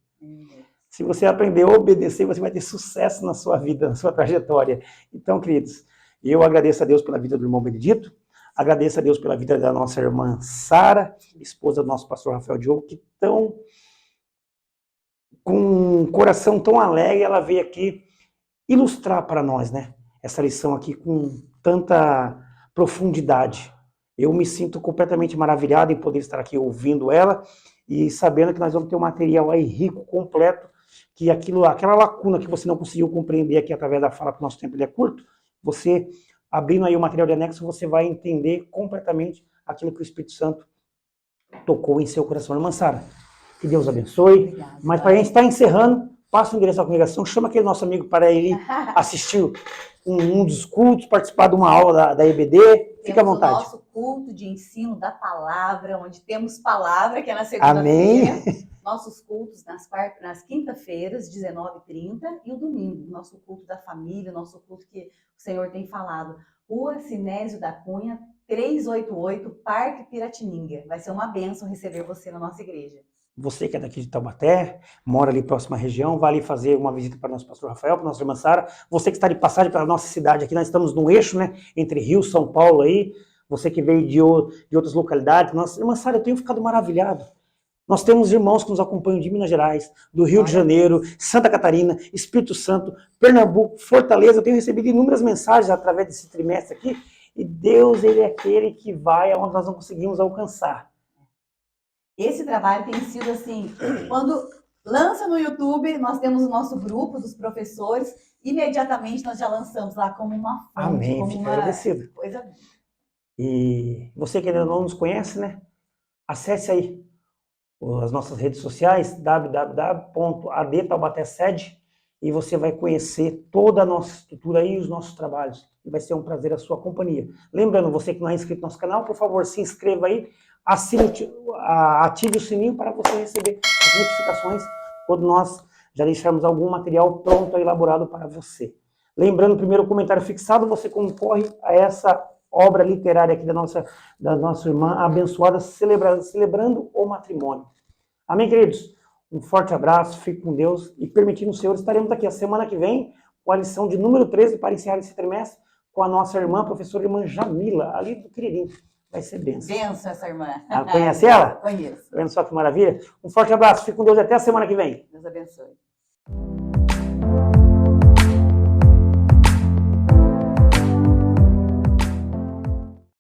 Se você aprender a obedecer, você vai ter sucesso na sua vida, na sua trajetória. Então, queridos, eu agradeço a Deus pela vida do irmão Benedito, agradeço a Deus pela vida da nossa irmã Sara, esposa do nosso pastor Rafael Diogo, que tão, com um coração tão alegre, ela veio aqui ilustrar para nós, né? Essa lição aqui com tanta profundidade. Eu me sinto completamente maravilhado em poder estar aqui ouvindo ela e sabendo que nós vamos ter um material aí rico, completo, que aquela lacuna que você não conseguiu compreender aqui através da fala, porque o nosso tempo ele é curto, você, abrindo aí o material de anexo, você vai entender completamente aquilo que o Espírito Santo tocou em seu coração. Irmã Sara, que Deus abençoe. Obrigada, mas para a gente estar encerrando, passa o endereço da congregação, chama aquele nosso amigo para ele assistir um dos cultos, participar de uma aula da EBD. Fica à vontade. Temos o nosso culto de ensino da palavra, onde temos palavra, que é na segunda-feira. Nossos cultos nas quinta-feiras, 19h30, e o domingo, nosso culto da família, nosso culto que o Senhor tem falado. Rua Sinésio da Cunha, 388, Parque Piratininga. Vai ser uma bênção receber você na nossa igreja. Você que é daqui de Taubaté, mora ali próxima região, vai ali fazer uma visita para o nosso pastor Rafael, para a nossa irmã Sara. Você que está de passagem pela nossa cidade aqui, nós estamos no eixo, né, entre Rio e São Paulo aí. Você que veio de outras localidades. Nossa irmã Sara, eu tenho ficado maravilhado. Nós temos irmãos que nos acompanham de Minas Gerais, do Rio de Janeiro, Santa Catarina, Espírito Santo, Pernambuco, Fortaleza. Eu tenho recebido inúmeras mensagens através desse trimestre aqui. E Deus, ele é aquele que vai aonde nós não conseguimos alcançar. Esse trabalho tem sido assim, quando lança no YouTube, nós temos o nosso grupo dos professores, imediatamente nós já lançamos lá como uma fonte. Amém, como fica uma agradecido. Coisa... E você que ainda não nos conhece, né? Acesse aí as nossas redes sociais, www.adtaubaté-sede, e você vai conhecer toda a nossa estrutura e os nossos trabalhos. E vai ser um prazer a sua companhia. Lembrando, você que não é inscrito no nosso canal, por favor, se inscreva aí, ative o sininho para você receber as notificações quando nós já deixarmos algum material pronto, elaborado para você. Lembrando, o primeiro comentário fixado, você concorre a essa obra literária aqui da nossa irmã abençoada, celebrando o matrimônio. Amém, queridos? Um forte abraço, fique com Deus e permitindo o Senhor, estaremos aqui a semana que vem com a lição de número 13 para encerrar esse trimestre com a nossa irmã, professora irmã Jamila, ali do Quiririm. Vai ser benção. Benção essa irmã. Conhece ela? Conheço. Tá vendo só que maravilha? Um forte abraço, fique com Deus e até a semana que vem. Deus abençoe.